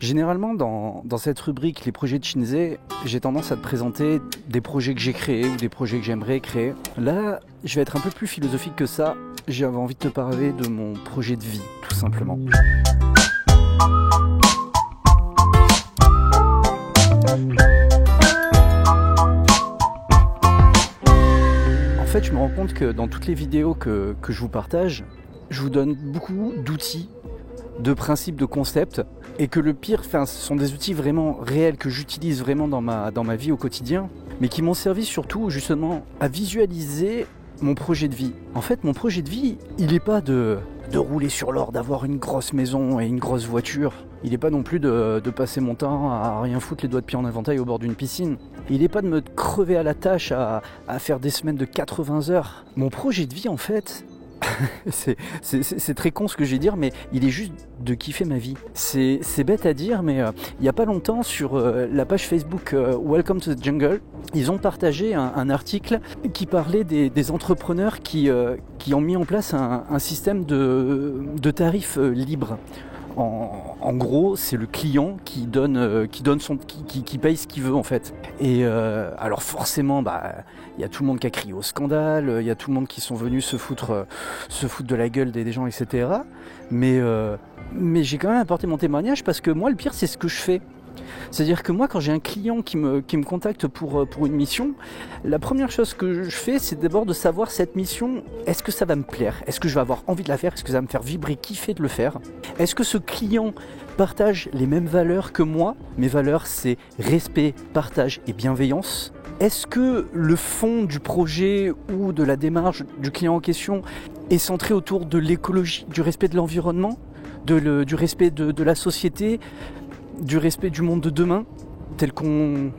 Généralement, dans cette rubrique, les projets de Shinzé, j'ai tendance à te présenter des projets que j'ai créés ou des projets que j'aimerais créer. Là, je vais être un peu plus philosophique que ça. J'avais envie de te parler de mon projet de vie, tout simplement. En fait, je me rends compte que dans toutes les vidéos que je vous partage, je vous donne beaucoup d'outils, de principes, de concepts, et que le pire, ce sont des outils vraiment réels que j'utilise vraiment dans ma vie au quotidien, mais qui m'ont servi surtout justement à visualiser mon projet de vie. En fait, mon projet de vie, il n'est pas de rouler sur l'or, d'avoir une grosse maison et une grosse voiture. Il n'est pas non plus de passer mon temps à rien foutre les doigts de pied en éventail au bord d'une piscine. Il n'est pas de me crever à la tâche à faire des semaines de 80 heures. Mon projet de vie, en fait, c'est très con ce que je vais dire, mais il est juste de kiffer ma vie. C'est bête à dire, mais il n'y a pas longtemps sur la page Facebook Welcome to the Jungle, ils ont partagé un article qui parlait des entrepreneurs qui ont mis en place un système de tarifs libres. En gros, c'est le client qui paye ce qu'il veut en fait. Et alors forcément, il y a tout le monde qui a crié au scandale, il y a tout le monde qui sont venus se foutre de la gueule des gens, etc. Mais j'ai quand même apporté mon témoignage parce que moi, le pire, c'est ce que je fais. C'est-à-dire que moi, quand j'ai un client qui me contacte pour une mission, la première chose que je fais, c'est d'abord de savoir cette mission, est-ce que ça va me plaire? Est-ce que je vais avoir envie de la faire? Est-ce que ça va me faire vibrer, kiffer de le faire? Est-ce que ce client partage les mêmes valeurs que moi? Mes valeurs, c'est respect, partage et bienveillance. Est-ce que le fond du projet ou de la démarche du client en question est centré autour de l'écologie, du respect de l'environnement, du respect de la société, du respect du monde de demain, tel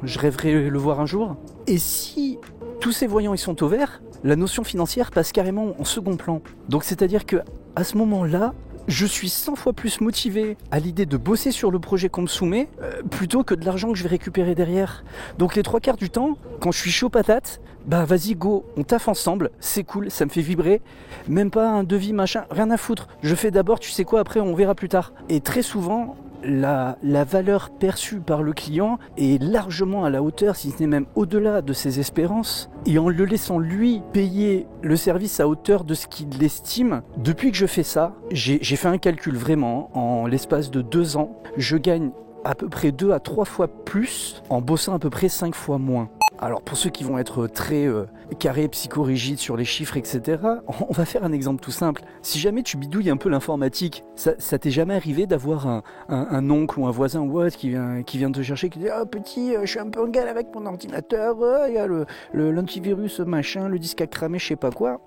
je rêverais le voir un jour? Et si tous ces voyants ils sont au vert, la notion financière passe carrément en second plan. Donc c'est-à-dire que à ce moment-là, je suis 100 fois plus motivé à l'idée de bosser sur le projet qu'on me soumet plutôt que de l'argent que je vais récupérer derrière. Donc les 3/4 du temps, quand je suis chaud patate, vas-y go, on taffe ensemble, c'est cool, ça me fait vibrer. Même pas un devis machin, rien à foutre. Je fais d'abord, tu sais quoi, après on verra plus tard. Et très souvent, la valeur perçue par le client est largement à la hauteur, si ce n'est même au-delà de ses espérances. Et en le laissant lui payer le service à hauteur de ce qu'il estime, depuis que je fais ça, j'ai fait un calcul vraiment, en l'espace de 2 ans, je gagne à peu près 2 à 3 fois plus en bossant à peu près 5 fois moins. Alors pour ceux qui vont être très carrés, psychorigides sur les chiffres, etc., on va faire un exemple tout simple. Si jamais tu bidouilles un peu l'informatique, ça t'est jamais arrivé d'avoir un oncle ou un voisin ou autre qui vient te chercher, qui dit « Ah petit, je suis un peu en galère avec mon ordinateur, il y a l'antivirus machin, le disque a cramé, je sais pas quoi. »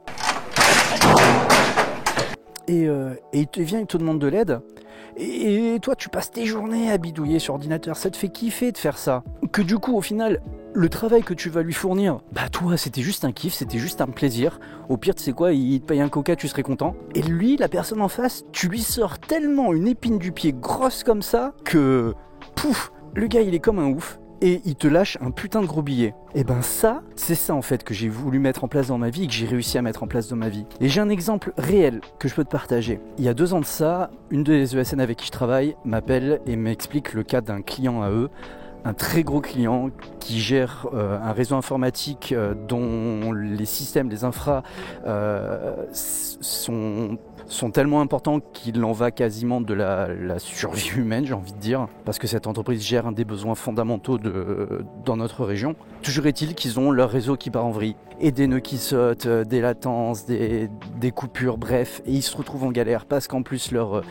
Et il te demande de l'aide. Et toi, tu passes tes journées à bidouiller sur ordinateur, ça te fait kiffer de faire ça. Que du coup, au final, le travail que tu vas lui fournir, toi, c'était juste un kiff, c'était juste un plaisir. Au pire, tu sais quoi, il te paye un coca, tu serais content. Et lui, la personne en face, tu lui sors tellement une épine du pied grosse comme ça que, pouf, le gars, il est comme un ouf. Et il te lâche un putain de gros billet. Et ça, c'est ça en fait que j'ai voulu mettre en place dans ma vie et que j'ai réussi à mettre en place dans ma vie. Et j'ai un exemple réel que je peux te partager. Il y a 2 ans de ça, une des ESN avec qui je travaille m'appelle et m'explique le cas d'un client à eux, un très gros client qui gère un réseau informatique dont les systèmes, les infras sont tellement importants qu'il en va quasiment de la survie humaine, j'ai envie de dire, parce que cette entreprise gère un des besoins fondamentaux dans notre région. Toujours est-il qu'ils ont leur réseau qui part en vrille, et des nœuds qui sautent, des latences, des coupures, bref, et ils se retrouvent en galère parce qu'en plus leur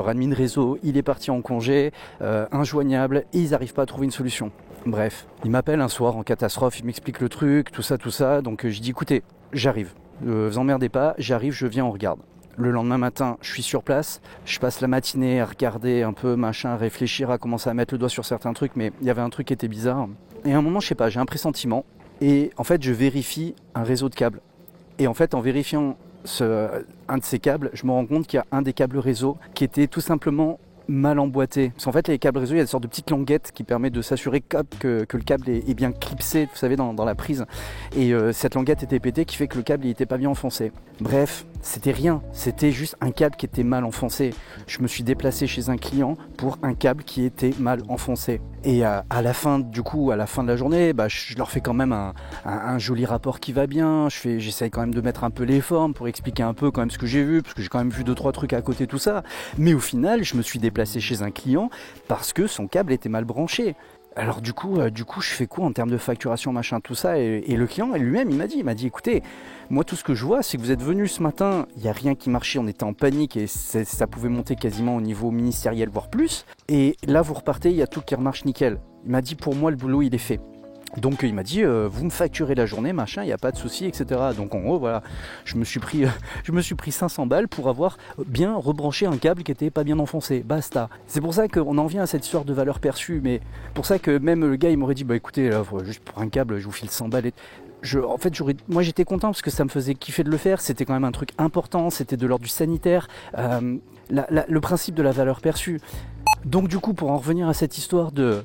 admin réseau, il est parti en congé, injoignable, et ils n'arrivent pas à trouver une solution. Bref, il m'appelle un soir en catastrophe, il m'explique le truc, tout ça, donc je dis écoutez, j'arrive, vous emmerdez pas, j'arrive, je viens, on regarde. Le lendemain matin, je suis sur place, je passe la matinée à regarder un peu, machin, à réfléchir, à commencer à mettre le doigt sur certains trucs, mais il y avait un truc qui était bizarre. Et à un moment, je sais pas, j'ai un pressentiment, et en fait, je vérifie un réseau de câbles. Et en fait, en vérifiant un de ces câbles, je me rends compte qu'il y a un des câbles réseau qui était tout simplement mal emboîté. Parce qu'en fait, les câbles réseau, il y a une sorte de petite languette qui permet de s'assurer que le câble est bien clipsé, vous savez, dans la prise. Et cette languette était pétée qui fait que le câble n'était pas bien enfoncé. Bref, C'était rien, c'était juste un câble qui était mal enfoncé. Je me suis déplacé chez un client pour un câble qui était mal enfoncé. Et à la fin de la journée, je leur fais quand même un joli rapport qui va bien. J'essaye quand même de mettre un peu les formes pour expliquer un peu quand même ce que j'ai vu, parce que j'ai quand même vu 2-3 trucs à côté, tout ça. Mais au final, je me suis déplacé chez un client parce que son câble était mal branché. Alors du coup, je fais quoi en termes de facturation, machin, tout ça, et le client lui-même, il m'a dit, écoutez, moi tout ce que je vois, c'est que vous êtes venu ce matin, il n'y a rien qui marchait, on était en panique et ça pouvait monter quasiment au niveau ministériel, voire plus, et là vous repartez, il y a tout qui remarche nickel. Il m'a dit, pour moi le boulot il est fait. Donc il m'a dit, vous me facturez la journée, machin, il n'y a pas de souci, etc. Donc en gros, voilà, je me suis pris 500 balles pour avoir bien rebranché un câble qui n'était pas bien enfoncé, basta. C'est pour ça qu'on en vient à cette histoire de valeur perçue, mais pour ça que même le gars, il m'aurait dit, écoutez, là, juste pour un câble, je vous file 100 balles. Moi j'étais content parce que ça me faisait kiffer de le faire, c'était quand même un truc important, c'était de l'ordre du sanitaire, le principe de la valeur perçue. Donc du coup, pour en revenir à cette histoire de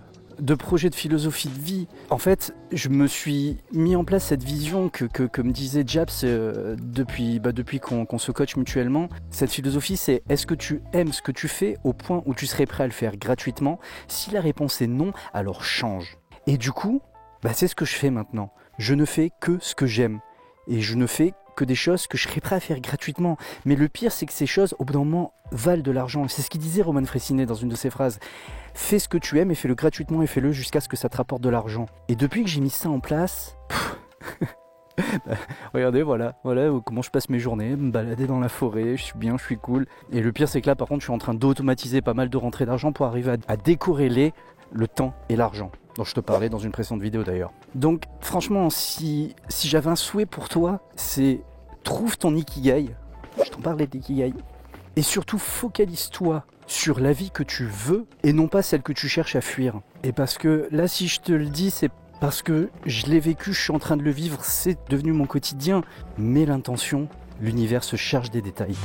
projet de philosophie de vie. En fait, je me suis mis en place cette vision que me disait Japs depuis qu'on se coach mutuellement. Cette philosophie, c'est est-ce que tu aimes ce que tu fais au point où tu serais prêt à le faire gratuitement? Si la réponse est non, alors change. Et du coup, c'est ce que je fais maintenant. Je ne fais que ce que j'aime. Et je ne fais que des choses que je serais prêt à faire gratuitement. Mais le pire, c'est que ces choses, au bout d'un moment, valent de l'argent. C'est ce qu'il disait Roman Frécinet dans une de ses phrases. Fais ce que tu aimes et fais-le gratuitement et fais-le jusqu'à ce que ça te rapporte de l'argent. Et depuis que j'ai mis ça en place... regardez, voilà comment je passe mes journées, me balader dans la forêt, je suis bien, je suis cool. Et le pire, c'est que là, par contre, je suis en train d'automatiser pas mal de rentrées d'argent pour arriver à décorréler le temps et l'argent, dont je te parlais dans une précédente vidéo d'ailleurs. Donc franchement, si j'avais un souhait pour toi, c'est trouve ton ikigai, je t'en parlais d'ikigai, et surtout focalise-toi sur la vie que tu veux et non pas celle que tu cherches à fuir. Et parce que là, si je te le dis, c'est parce que je l'ai vécu, je suis en train de le vivre, c'est devenu mon quotidien. Mais l'intention, l'univers se charge des détails.